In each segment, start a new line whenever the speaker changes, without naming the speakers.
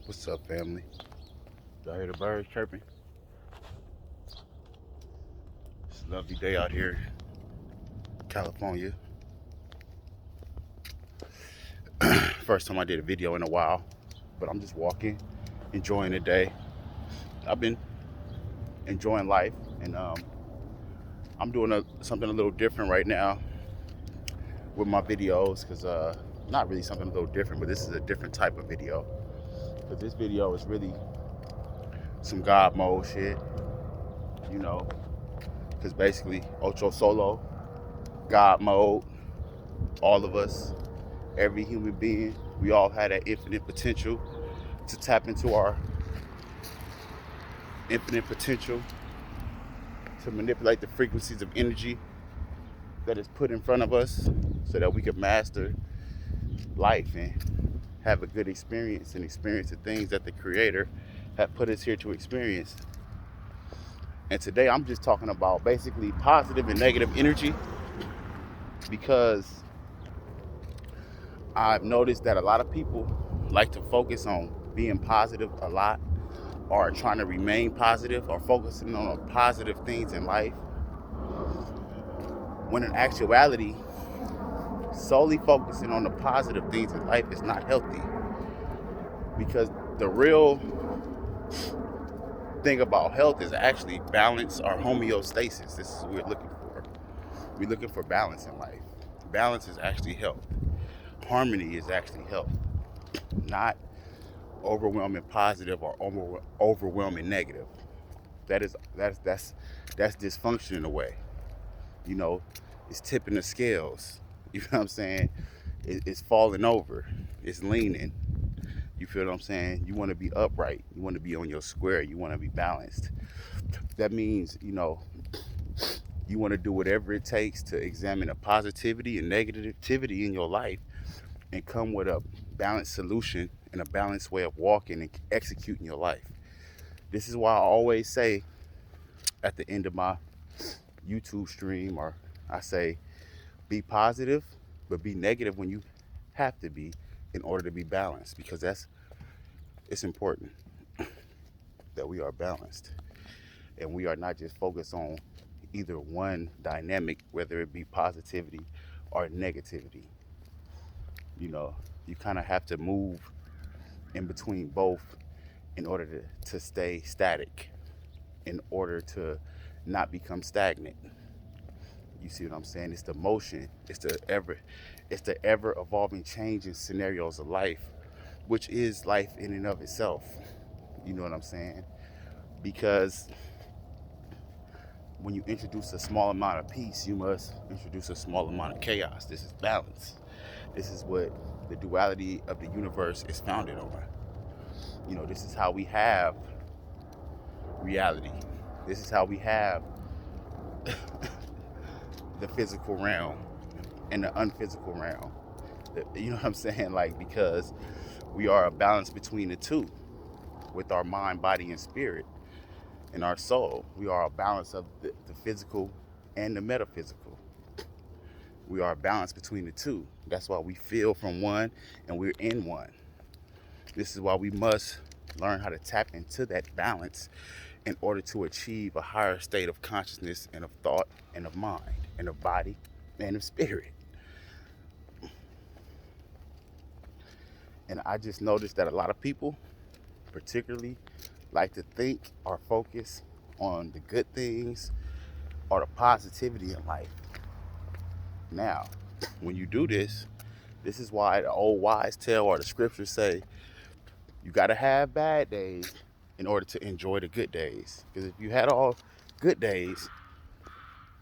What's up, family? Y'all hear the birds chirping? It's a lovely day out here, California. First time I did a video in a while, but I'm just walking, enjoying the day. I've been enjoying life, and I'm doing something a little different right now with my videos, because not really something a little different, but this is a different type of video. Because this video is really some God mode shit, you know. Because basically, Ocho Solo, God mode, all of us, every human being, we all had that infinite potential to tap into our infinite potential to manipulate the frequencies of energy that is put in front of us so that we can master life and have a good experience and experience the things that the creator had put us here to experience. And today I'm just talking about basically positive and negative energy, because I've noticed that a lot of people like to focus on being positive a lot, or trying to remain positive, or focusing on positive things in life, when in actuality, solely focusing on the positive things in life is not healthy. Because the real thing about health is actually balance, or homeostasis. This is what we're looking for. We're looking for balance in life. Balance is actually health. Harmony is actually health, not overwhelming positive or overwhelming negative. That's dysfunction in a way. You know, it's tipping the scales. You know what I'm saying? It's falling over. It's leaning. You feel what I'm saying? You want to be upright. You want to be on your square. You want to be balanced. That means, you want to do whatever it takes to examine the positivity and negativity in your life and come with a balanced solution and a balanced way of walking and executing your life. This is why I always say at the end of my YouTube stream, or I say, be positive, but be negative when you have to be, in order to be balanced, because it's important that we are balanced and we are not just focused on either one dynamic, whether it be positivity or negativity. You know, you kind of have to move in between both in order to stay static, in order to not become stagnant. You see what I'm saying? It's the motion, it's the ever evolving changing scenarios of life, which is life in and of itself. You know what I'm saying? Because when you introduce a small amount of peace, you must introduce a small amount of chaos. This is balance. This is what the duality of the universe is founded on. You know, this is how we have reality. This is how we have the physical realm and the unphysical realm. You know what I'm saying? Like, because we are a balance between the two with our mind, body, and spirit, and our soul. We are a balance of the physical and the metaphysical. We are a balance between the two. That's why we feel from one and we're in one. This is why we must learn how to tap into that balance in order to achieve a higher state of consciousness and of thought and of mind and of body and of spirit. And I just noticed that a lot of people, particularly, like to think or focus on the good things or the positivity in life. Now, when you do this, this is why the old wise tale or the scriptures say you got to have bad days in order to enjoy the good days. Because if you had all good days,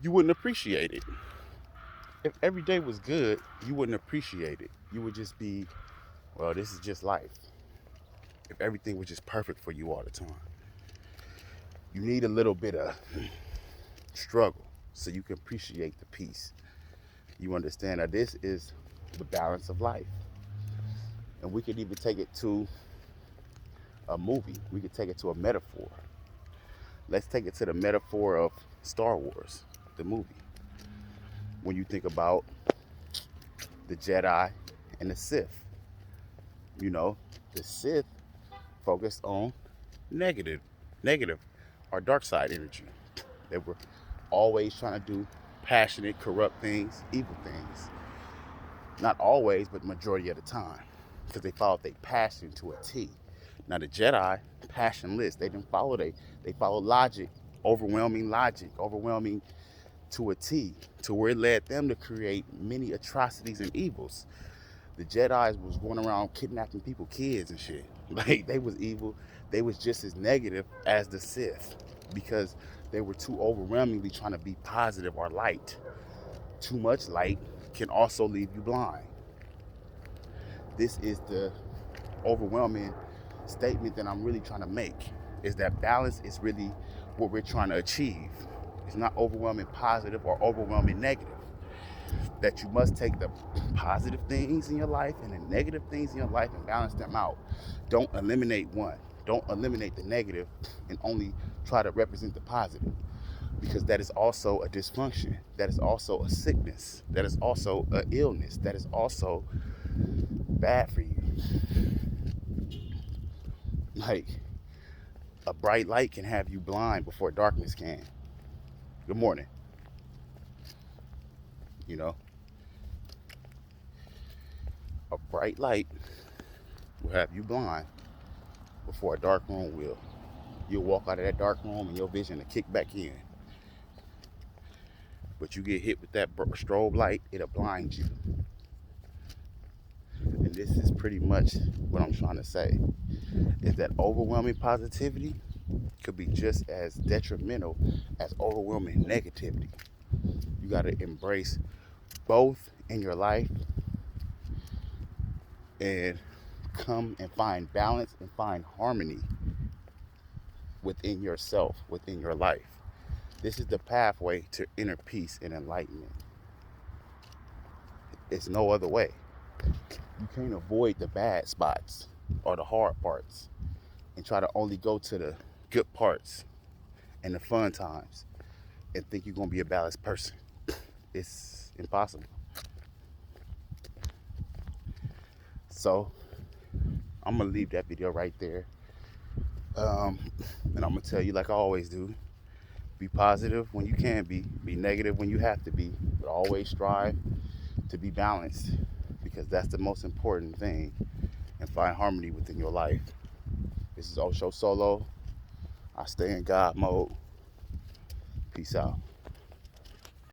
you wouldn't appreciate it. If every day was good, you wouldn't appreciate it. You would just be, well, this is just life. If everything was just perfect for you all the time, you need a little bit of struggle so you can appreciate the peace. You understand that this is the balance of life. And we could even take it to a movie. We could take it to a metaphor. Let's take it to the metaphor of Star Wars, the movie. When you think about the Jedi and the Sith, you know, the Sith focused on negative, negative, or dark side energy. They were always trying to do passionate, corrupt things, evil things. Not always, but majority of the time, because they followed their passion to a T. Now the Jedi, passionless. They didn't follow they followed logic, overwhelming to a T, to where it led them to create many atrocities and evils. The Jedi's was going around kidnapping people, kids and shit. Like they was evil. They was just as negative as the Sith because they were too overwhelmingly trying to be positive or light. Too much light can also leave you blind. This is the overwhelming statement that I'm really trying to make, is that balance is really what we're trying to achieve. It's not overwhelming positive or overwhelming negative. That you must take the positive things in your life and the negative things in your life and balance them out. Don't eliminate one. Don't eliminate the negative and only try to represent the positive, because that is also a dysfunction. That is also a sickness. That is also an illness. That is also bad for you. Like, a bright light can have you blind before darkness can. Good morning. You know, a bright light will have you blind before a dark room will. You'll walk out of that dark room and your vision will kick back in. But you get hit with that strobe light, it'll blind you. And this is pretty much what I'm trying to say, is that overwhelming positivity could be just as detrimental as overwhelming negativity. You got to embrace both in your life and come and find balance and find harmony within yourself, within your life. This is the pathway to inner peace and enlightenment. It's no other way. You can't avoid the bad spots or the hard parts and try to only go to the good parts and the fun times and think you're going to be a balanced person. It's impossible. So I'm going to leave that video right there. And I'm going to tell you, like I always do, be positive when you can be negative when you have to be, but always strive to be balanced, because that's the most important thing, and find harmony within your life. This is Osho Solo. I stay in God mode. Peace out.